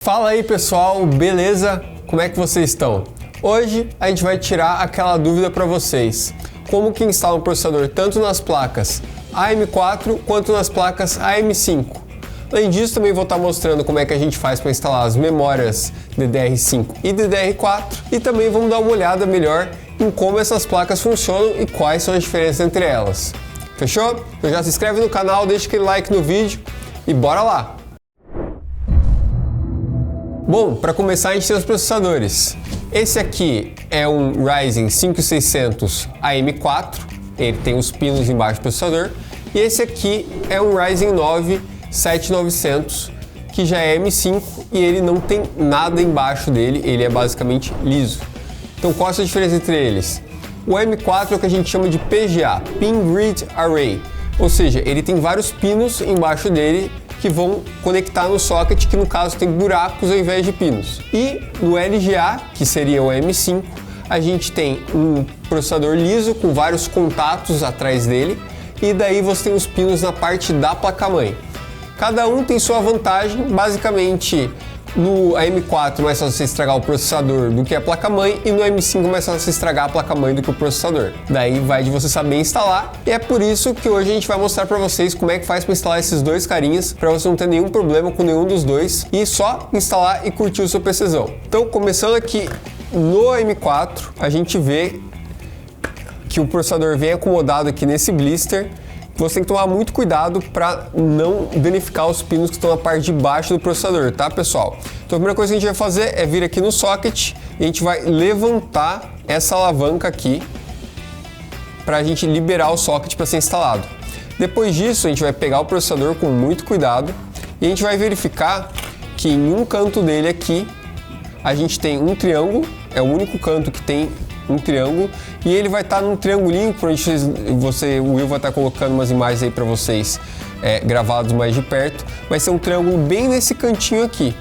Fala aí pessoal, beleza? Como é que vocês estão? Hoje a gente vai tirar aquela dúvida para vocês. Como que instala um processador tanto nas placas AM4 quanto nas placas AM5. Além disso, também vou estar mostrando como é que a gente faz para instalar as memórias DDR5 e DDR4 e também vamos dar uma olhada melhor em como essas placas funcionam e quais são as diferenças entre elas. Fechou? Então já se inscreve no canal, deixa aquele like no vídeo e bora lá! Bom, para começar a gente tem os processadores. Esse aqui é um Ryzen 5600 AM4, ele tem os pinos embaixo do processador. E esse aqui é um Ryzen 9 7900, que já é M5 e ele não tem nada embaixo dele, ele é basicamente liso. Então qual é a diferença entre eles? O M4 é o que a gente chama de PGA, Pin Grid Array, ou seja, ele tem vários pinos embaixo dele que vão conectar no socket, que no caso tem buracos ao invés de pinos. E no LGA, que seria o M5, a gente tem um processador liso com vários contatos atrás dele, e daí você tem os pinos na parte da placa-mãe. Cada um tem sua vantagem, basicamente no AM4 é mais fácil você estragar o processador do que a placa-mãe, e no M5 é mais fácil você estragar a placa-mãe do que o processador. Daí vai de você saber instalar, e é por isso que hoje a gente vai mostrar para vocês como é que faz para instalar esses dois carinhas, para você não ter nenhum problema com nenhum dos dois, e só instalar e curtir o seu PCzão. Então, começando aqui no M4, a gente vê que o processador vem acomodado aqui nesse blister. Você tem que tomar muito cuidado para não danificar os pinos que estão na parte de baixo do processador, tá, pessoal? Então a primeira coisa que a gente vai fazer é vir aqui no socket e a gente vai levantar essa alavanca aqui para a gente liberar o socket para ser instalado. Depois disso, a gente vai pegar o processador com muito cuidado e a gente vai verificar que em um canto dele aqui a gente tem um triângulo, é o único canto que tem um triângulo, e ele vai estar num triangulinho, por onde o Will vai estar colocando umas imagens aí para vocês gravados mais de perto. Vai ser um triângulo bem nesse cantinho aqui.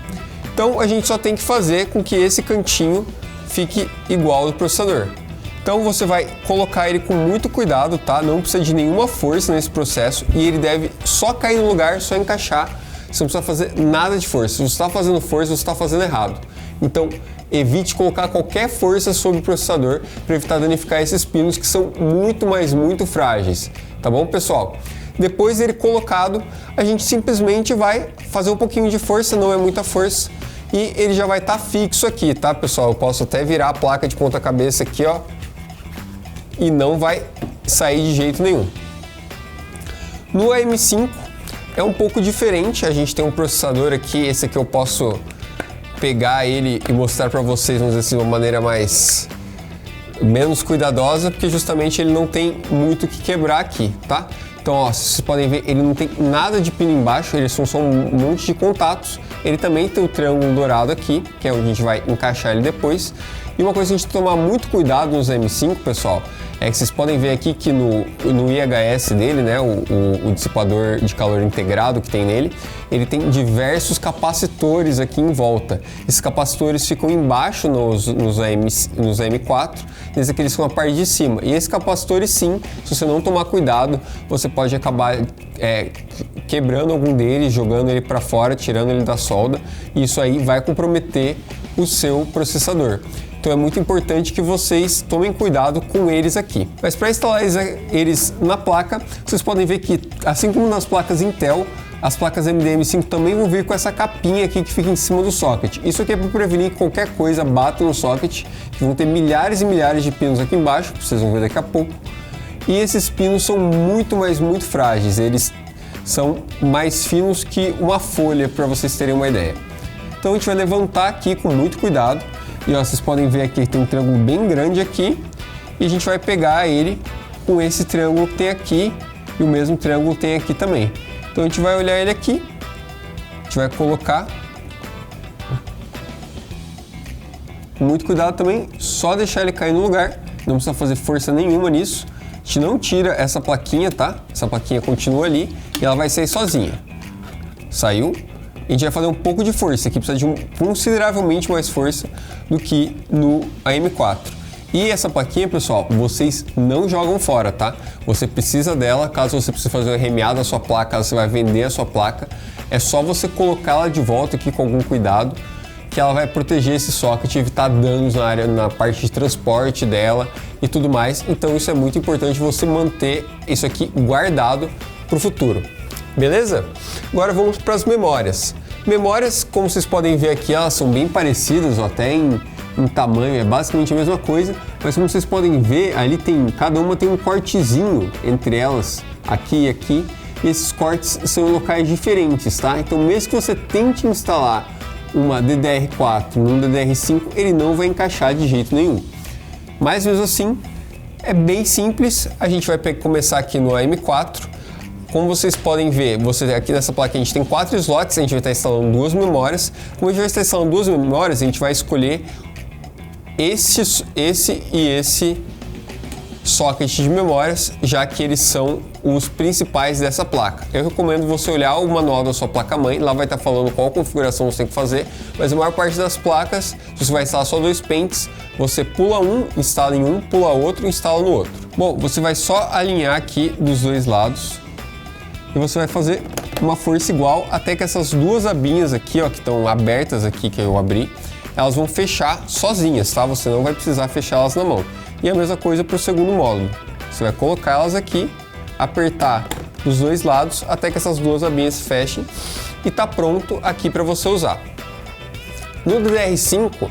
Então a gente só tem que fazer com que esse cantinho fique igual ao do processador. Então você vai colocar ele com muito cuidado, tá? Não precisa de nenhuma força nesse processo e ele deve só cair no lugar, só encaixar. Você não precisa fazer nada de força. Se você está fazendo força, você está fazendo errado. Então evite colocar qualquer força sobre o processador para evitar danificar esses pinos que são muito frágeis, tá bom, pessoal? Depois dele colocado, a gente simplesmente vai fazer um pouquinho de força, não é muita força, e ele já vai estar fixo aqui, tá, pessoal? Eu posso até virar a placa de ponta cabeça aqui, ó, e não vai sair de jeito nenhum. No AM5 é um pouco diferente, a gente tem um processador aqui, esse aqui eu posso pegar ele e mostrar para vocês, vamos dizer assim, de uma maneira menos cuidadosa, porque justamente ele não tem muito o que quebrar aqui, tá? Então, ó, vocês podem ver, ele não tem nada de pino embaixo, eles são só um monte de contatos. Ele também tem o triângulo dourado aqui, que é onde a gente vai encaixar ele depois. E uma coisa que a gente tem que tomar muito cuidado nos M5, pessoal, é que vocês podem ver aqui que no IHS dele, né, o dissipador de calor integrado que tem nele, ele tem diversos capacitores aqui em volta. Esses capacitores ficam embaixo nos M4, esses aqui eles ficam na parte de cima. E esses capacitores, sim, se você não tomar cuidado, você pode acabar quebrando algum deles, jogando ele para fora, tirando ele da solda, e isso aí vai comprometer o seu processador. Então é muito importante que vocês tomem cuidado com eles aqui. Mas para instalar eles na placa, vocês podem ver que, assim como nas placas Intel, as placas AMD M5 também vão vir com essa capinha aqui que fica em cima do socket. Isso aqui é para prevenir que qualquer coisa bata no socket, que vão ter milhares e milhares de pinos aqui embaixo, que vocês vão ver daqui a pouco. E esses pinos são muito frágeis, eles são mais finos que uma folha, para vocês terem uma ideia. Então a gente vai levantar aqui com muito cuidado. E ó, vocês podem ver aqui que tem um triângulo bem grande aqui, e a gente vai pegar ele com esse triângulo que tem aqui, e o mesmo triângulo tem aqui também. Então a gente vai olhar ele aqui, a gente vai colocar com muito cuidado também, só deixar ele cair no lugar, não precisa fazer força nenhuma nisso. A gente não tira essa plaquinha, tá? Essa plaquinha continua ali e ela vai sair sozinha. Saiu. A gente vai fazer um pouco de força, aqui precisa de consideravelmente mais força do que no AM4. E essa plaquinha, pessoal, vocês não jogam fora, tá? Você precisa dela, caso você precise fazer um arremado da sua placa, caso você vai vender a sua placa, é só você colocá-la de volta aqui com algum cuidado, que ela vai proteger esse socket e evitar danos na parte de transporte dela e tudo mais. Então isso é muito importante, você manter isso aqui guardado para o futuro. Beleza? Agora vamos para as memórias. Memórias, como vocês podem ver aqui, elas são bem parecidas, ó, até em tamanho, é basicamente a mesma coisa, mas como vocês podem ver, ali cada uma tem um cortezinho entre elas, aqui e aqui, e esses cortes são em locais diferentes, tá? Então mesmo que você tente instalar uma DDR4 num DDR5, ele não vai encaixar de jeito nenhum. Mas mesmo assim, é bem simples. A gente vai começar aqui no AM4. Como vocês podem ver, aqui nessa placa a gente tem 4 slots, a gente vai estar instalando 2 memórias. Como a gente vai estar instalando 2 memórias, a gente vai escolher esse e esse socket de memórias, já que eles são os principais dessa placa. Eu recomendo você olhar o manual da sua placa-mãe, lá vai estar falando qual configuração você tem que fazer, mas a maior parte das placas, se você vai instalar só 2 pentes, você pula um, instala em um, pula outro e instala no outro. Bom, você vai só alinhar aqui dos 2 lados e você vai fazer uma força igual até que essas 2 abinhas aqui, ó, que estão abertas aqui, que eu abri, elas vão fechar sozinhas, tá? Você não vai precisar fechar elas na mão. E a mesma coisa para o segundo módulo. Você vai colocar elas aqui, apertar dos 2 lados até que essas 2 abinhas fechem e tá pronto aqui para você usar. No DDR5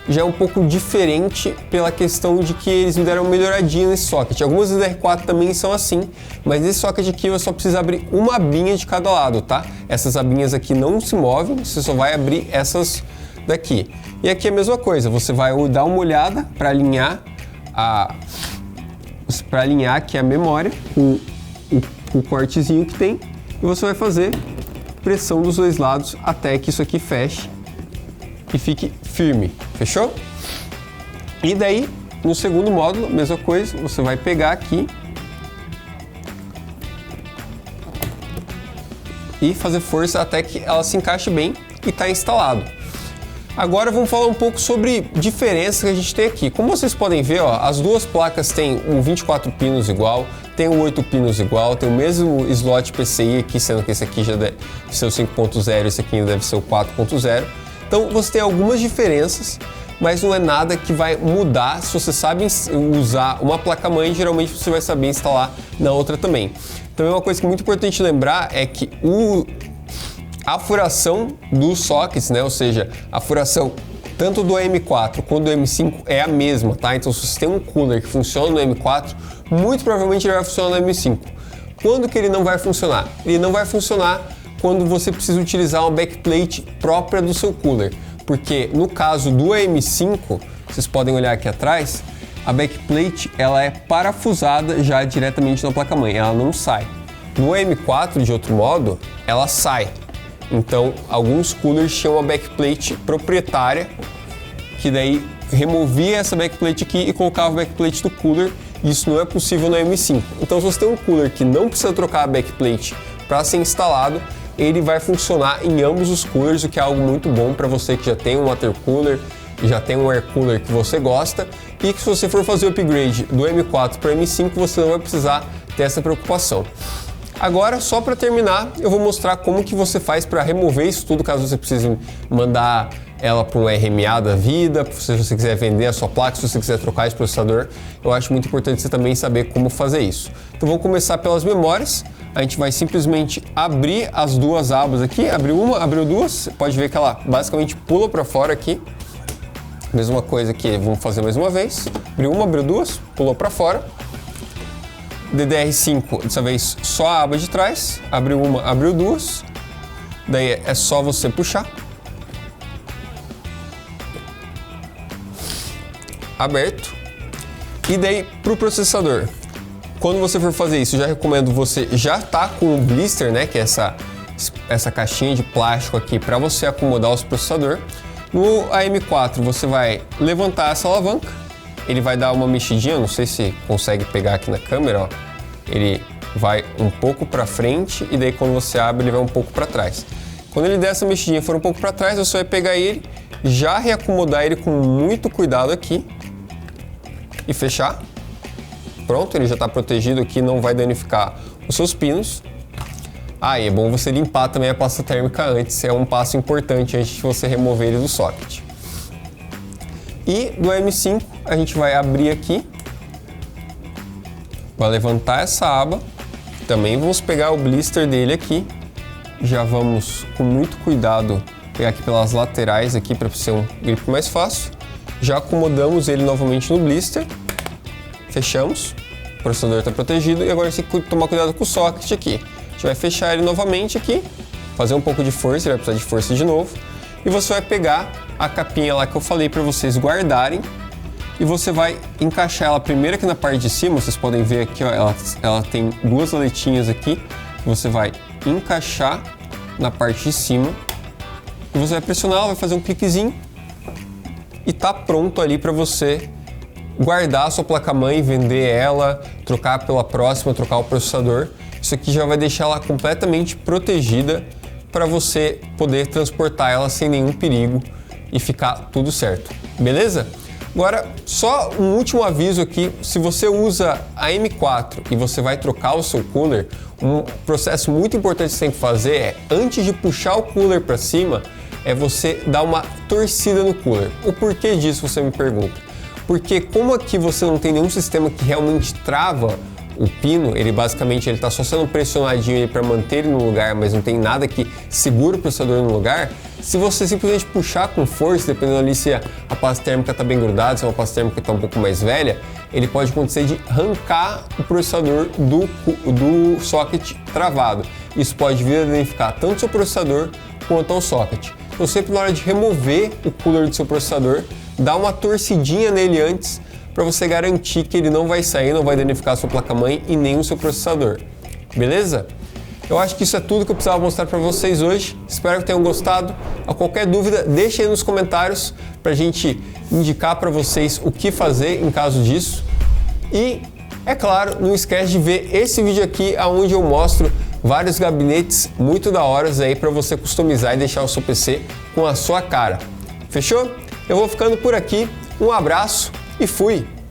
já é um pouco diferente pela questão de que eles me deram uma melhoradinha nesse socket. Algumas DDR4 também são assim, mas nesse socket aqui você só precisa abrir uma abinha de cada lado, tá? Essas abinhas aqui não se movem, você só vai abrir essas daqui. E aqui é a mesma coisa, você vai dar uma olhada para alinhar aqui a memória com o cortezinho que tem, e você vai fazer pressão dos 2 lados até que isso aqui feche e fique firme. Fechou? E daí, no segundo módulo, mesma coisa, você vai pegar aqui e fazer força até que ela se encaixe bem e está instalado. Agora vamos falar um pouco sobre diferenças que a gente tem aqui. Como vocês podem ver, ó, as 2 placas têm um 24 pinos igual, tem um 8 pinos igual, tem o mesmo slot PCI aqui, sendo que esse aqui já deve ser o 5.0, esse aqui ainda deve ser o 4.0. Então você tem algumas diferenças, mas não é nada que vai mudar. Se você sabe usar uma placa-mãe, geralmente você vai saber instalar na outra também. Então uma coisa que é muito importante lembrar é que a furação dos sockets, né, ou seja, a furação tanto do M4 quanto do M5 é a mesma, tá? Então se você tem um cooler que funciona no M4, muito provavelmente ele vai funcionar no M5. Quando que ele não vai funcionar? Ele não vai funcionar quando você precisa utilizar uma backplate própria do seu cooler, porque no caso do M5, vocês podem olhar aqui atrás, a backplate ela é parafusada já diretamente na placa-mãe, ela não sai. No M4, de outro modo, ela sai. Então, alguns coolers tinham uma backplate proprietária, que daí removia essa backplate aqui e colocava a backplate do cooler. Isso não é possível no M5. Então, se você tem um cooler que não precisa trocar a backplate para ser instalado, ele vai funcionar em ambos os coolers, o que é algo muito bom para você que já tem um water cooler, já tem um air cooler que você gosta, e que se você for fazer o upgrade do M4 para M5, você não vai precisar ter essa preocupação. Agora, só para terminar, eu vou mostrar como que você faz para remover isso tudo, caso você precise mandar ela para um RMA da vida, se você quiser vender a sua placa, se você quiser trocar esse processador. Eu acho muito importante você também saber como fazer isso. Então vamos começar pelas memórias. A gente vai simplesmente abrir as 2 abas aqui, abriu uma, abriu 2, você pode ver que ela basicamente pula para fora aqui. Mesma coisa aqui, vamos fazer mais uma vez. Abriu uma, abriu 2, pulou para fora. DDR5, dessa vez só a aba de trás, abriu uma, abriu 2, daí é só você puxar, aberto, e daí para o processador, quando você for fazer isso, já recomendo você já tá com o blister, né, que é essa caixinha de plástico aqui para você acomodar o processador. No AM4 você vai levantar essa alavanca, ele vai dar uma mexidinha, não sei se consegue pegar aqui na câmera, ó. Ele vai um pouco para frente e daí quando você abre ele vai um pouco para trás. Quando ele der essa mexidinha e for um pouco para trás, você vai pegar ele, já reacomodar ele com muito cuidado aqui e fechar. Pronto, ele já está protegido aqui, não vai danificar os seus pinos. Ah, e é bom você limpar também a pasta térmica antes, é um passo importante antes de você remover ele do socket. E do M5 a gente vai abrir aqui, vai levantar essa aba, também vamos pegar o blister dele aqui, já vamos com muito cuidado pegar aqui pelas laterais aqui para ser um grip mais fácil, já acomodamos ele novamente no blister, fechamos, o processador está protegido e agora você tem que tomar cuidado com o socket aqui, a gente vai fechar ele novamente aqui, fazer um pouco de força, ele vai precisar de força de novo, e você vai pegar a capinha lá que eu falei para vocês guardarem e você vai encaixar ela primeiro aqui na parte de cima, vocês podem ver aqui, ó, ela tem duas aletinhas aqui, você vai encaixar na parte de cima e você vai pressionar, ela vai fazer um cliquezinho e tá pronto ali para você guardar a sua placa-mãe, vender ela, trocar pela próxima, trocar o processador. Isso aqui já vai deixar ela completamente protegida para você poder transportar ela sem nenhum perigo e ficar tudo certo, beleza? Agora, só um último aviso aqui, se você usa a M4 e você vai trocar o seu cooler, um processo muito importante que você tem que fazer é, antes de puxar o cooler para cima, é você dar uma torcida no cooler. O porquê disso você me pergunta? Porque como aqui você não tem nenhum sistema que realmente trava o pino, ele basicamente está só sendo pressionadinho para manter ele no lugar, mas não tem nada que segura o processador no lugar. Se você simplesmente puxar com força, dependendo ali se a pasta térmica está bem grudada, se a pasta térmica está um pouco mais velha, ele pode acontecer de arrancar o processador do socket travado. Isso pode vir a danificar tanto o seu processador quanto ao socket. Então sempre na hora de remover o cooler do seu processador, dá uma torcidinha nele antes para você garantir que ele não vai sair, não vai danificar a sua placa-mãe e nem o seu processador. Beleza? Eu acho que isso é tudo que eu precisava mostrar para vocês hoje. Espero que tenham gostado. A qualquer dúvida, deixe aí nos comentários para a gente indicar para vocês o que fazer em caso disso. E, é claro, não esquece de ver esse vídeo aqui onde eu mostro vários gabinetes muito da hora aí para você customizar e deixar o seu PC com a sua cara. Fechou? Eu vou ficando por aqui. Um abraço e fui!